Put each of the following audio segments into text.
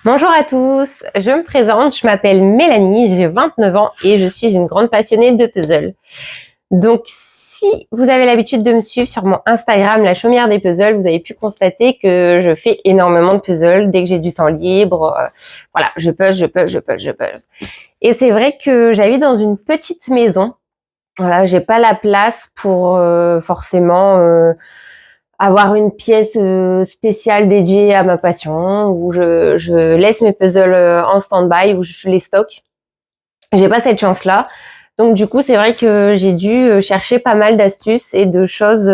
Bonjour à tous, je me présente, je m'appelle Mélanie, j'ai 29 ans et je suis une grande passionnée de puzzles. Donc si vous avez l'habitude de me suivre sur mon Instagram, la chaumière des puzzles, vous avez pu constater que je fais énormément de puzzles dès que j'ai du temps libre. Voilà, je puzzle. Et c'est vrai que j'habite dans une petite maison. Voilà, j'ai pas la place pour forcément avoir une pièce spéciale dédiée à ma passion où je laisse mes puzzles en stand-by, où je les stocke. J'ai pas cette chance-là. Donc du coup, c'est vrai que j'ai dû chercher pas mal d'astuces et de choses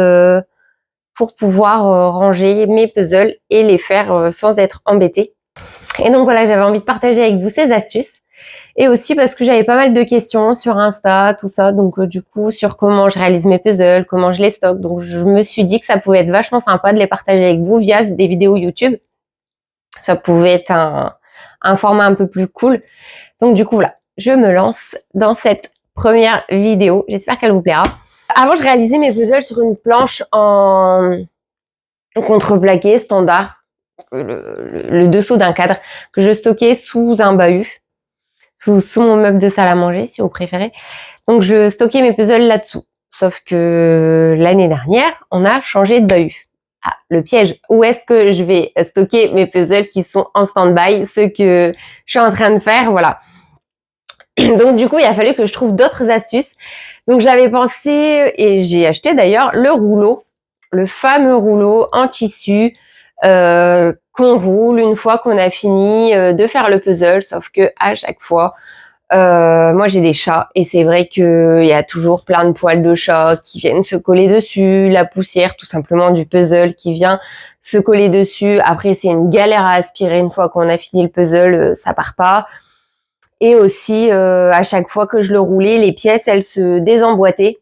pour pouvoir ranger mes puzzles et les faire sans être embêtée. Et donc voilà, j'avais envie de partager avec vous ces astuces. Et aussi parce que j'avais pas mal de questions sur Insta, tout ça, donc du coup sur comment je réalise mes puzzles, comment je les stocke. Donc je me suis dit que ça pouvait être vachement sympa de les partager avec vous via des vidéos YouTube. Ça pouvait être un format un peu plus cool. Donc du coup voilà, je me lance dans cette première vidéo. J'espère qu'elle vous plaira. Avant, je réalisais mes puzzles sur une planche en contreplaqué standard, le dessous d'un cadre que je stockais sous un bahut. Sous mon meuble de salle à manger, si vous préférez. Donc, je stockais mes puzzles là-dessous. Sauf que l'année dernière, on a changé de bahut. Ah, le piège. Où est-ce que je vais stocker mes puzzles qui sont en stand-by, ceux que je suis en train de faire, voilà. Donc, du coup, il a fallu que je trouve d'autres astuces. Donc, j'avais pensé, et j'ai acheté d'ailleurs, le rouleau, le fameux rouleau en tissu, qu'on roule une fois qu'on a fini de faire le puzzle, sauf que à chaque fois, moi j'ai des chats et c'est vrai qu'il y a toujours plein de poils de chat qui viennent se coller dessus, la poussière tout simplement du puzzle qui vient se coller dessus. Après c'est une galère à aspirer une fois qu'on a fini le puzzle, ça part pas. Et aussi à chaque fois que je le roulais, les pièces elles se désemboîtaient.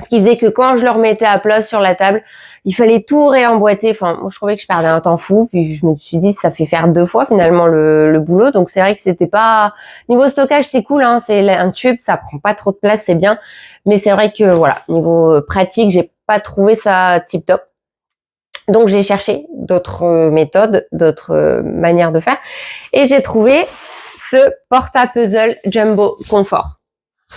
Ce qui faisait que quand je le remettais à plat sur la table, il fallait tout réemboîter. Enfin, moi, je trouvais que je perdais un temps fou. Puis je me suis dit, ça fait faire 2 fois finalement le boulot. Donc c'est vrai que c'était pas niveau stockage, c'est cool. Hein, c'est un tube, ça prend pas trop de place, c'est bien. Mais c'est vrai que voilà, niveau pratique, j'ai pas trouvé ça tip top. Donc j'ai cherché d'autres méthodes, d'autres manières de faire, et j'ai trouvé ce porte-à-puzzle Jumbo Confort.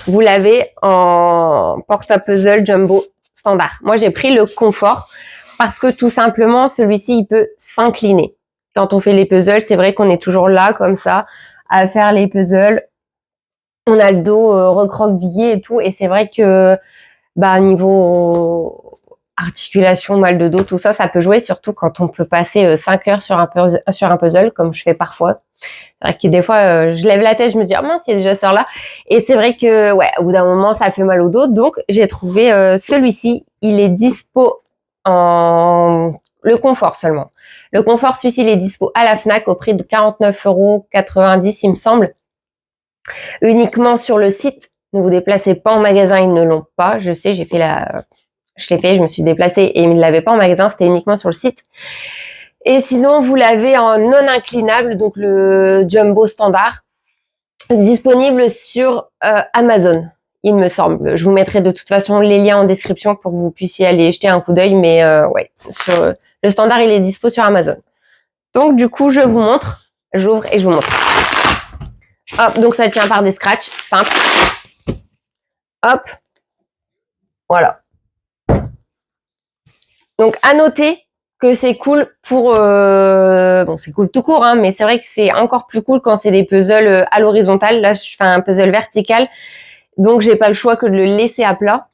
Vous l'avez en porte-à-puzzle jumbo standard. Moi, j'ai pris le confort parce que tout simplement, celui-ci, il peut s'incliner. Quand on fait les puzzles, c'est vrai qu'on est toujours là, comme ça, à faire les puzzles. On a le dos recroquevillé et tout. Et c'est vrai que, bah, niveau articulation, mal de dos, tout ça, ça peut jouer, surtout quand on peut passer 5 heures sur un puzzle, comme je fais parfois. C'est vrai que des fois, je lève la tête, je me dis, oh mince, il y a déjà ça là. Et c'est vrai que, ouais, au bout d'un moment, ça fait mal au dos. Donc, j'ai trouvé celui-ci. Il est dispo en le confort seulement. Le confort, celui-ci, il est dispo à la Fnac au prix de 49,90 €, il me semble. Uniquement sur le site. Ne vous déplacez pas en magasin, ils ne l'ont pas. Je sais, je l'ai fait, je me suis déplacée et ils ne l'avaient pas en magasin, c'était uniquement sur le site. Et sinon, vous l'avez en non inclinable, donc le jumbo standard, disponible sur Amazon, il me semble. Je vous mettrai de toute façon les liens en description pour que vous puissiez aller jeter un coup d'œil, mais ouais, sur le standard, il est dispo sur Amazon. Donc du coup, je vous montre, j'ouvre et je vous montre. Hop, donc ça tient par des scratchs, simple. Hop, voilà. Donc à noter que c'est cool pour bon, c'est cool tout court, hein, mais c'est vrai que c'est encore plus cool quand c'est des puzzles à l'horizontale. Là, je fais un puzzle vertical, donc j'ai pas le choix que de le laisser à plat.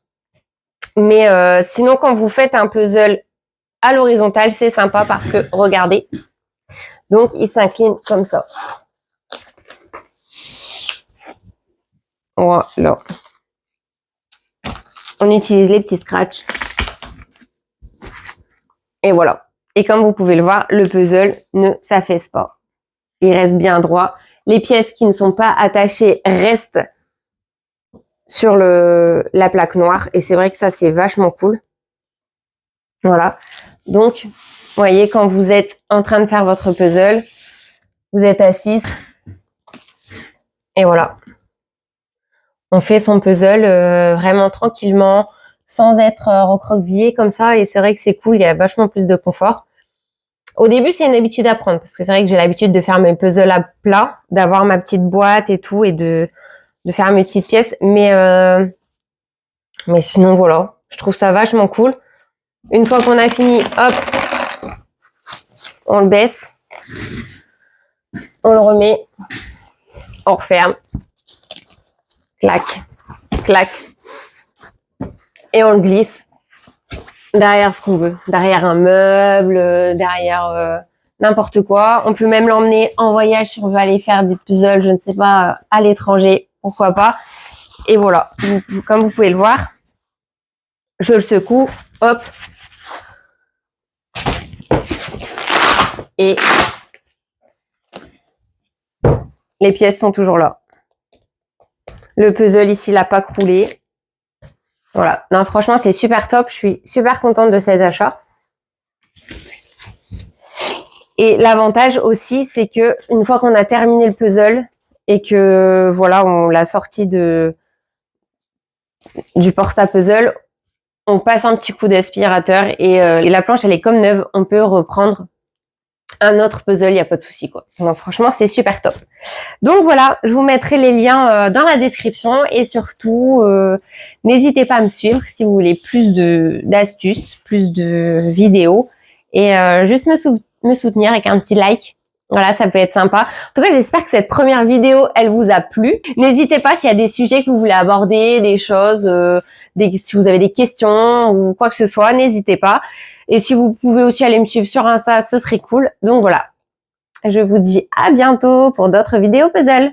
Mais sinon, quand vous faites un puzzle à l'horizontale, c'est sympa parce que regardez, donc il s'incline comme ça. Voilà. On utilise les petits scratchs. Et voilà. Et comme vous pouvez le voir, le puzzle ne s'affaisse pas. Il reste bien droit. Les pièces qui ne sont pas attachées restent sur la plaque noire. Et c'est vrai que ça, c'est vachement cool. Voilà. Donc, vous voyez, quand vous êtes en train de faire votre puzzle, vous êtes assise. Et voilà. On fait son puzzle vraiment tranquillement, sans être recroquevillé comme ça. Et c'est vrai que c'est cool, il y a vachement plus de confort. Au début, c'est une habitude à prendre parce que c'est vrai que j'ai l'habitude de faire mes puzzles à plat, d'avoir ma petite boîte et tout et de faire mes petites pièces. Mais sinon, voilà, je trouve ça vachement cool. Une fois qu'on a fini, hop, on le baisse, on le remet, on referme, clac, clac, et on le glisse derrière ce qu'on veut, derrière un meuble, derrière n'importe quoi. On peut même l'emmener en voyage si on veut aller faire des puzzles, je ne sais pas, à l'étranger, pourquoi pas. Et voilà, comme vous pouvez le voir, je le secoue, hop, et les pièces sont toujours là. Le puzzle ici, il n'a pas croulé. Voilà, non, franchement, c'est super top. Je suis super contente de cet achat. Et l'avantage aussi, c'est que une fois qu'on a terminé le puzzle et que voilà, on l'a sorti du porte-à-puzzle, on passe un petit coup d'aspirateur et la planche, elle est comme neuve. On peut reprendre un autre puzzle, il n'y a pas de souci, quoi. Donc franchement, c'est super top. Donc voilà, je vous mettrai les liens dans la description et surtout, n'hésitez pas à me suivre si vous voulez plus d'astuces, plus de vidéos et juste me soutenir avec un petit like. Voilà, ça peut être sympa. En tout cas, j'espère que cette première vidéo, elle vous a plu. N'hésitez pas s'il y a des sujets que vous voulez aborder, des choses, si vous avez des questions ou quoi que ce soit, n'hésitez pas. Et si vous pouvez aussi aller me suivre sur Insta, ce serait cool. Donc voilà, je vous dis à bientôt pour d'autres vidéos puzzle.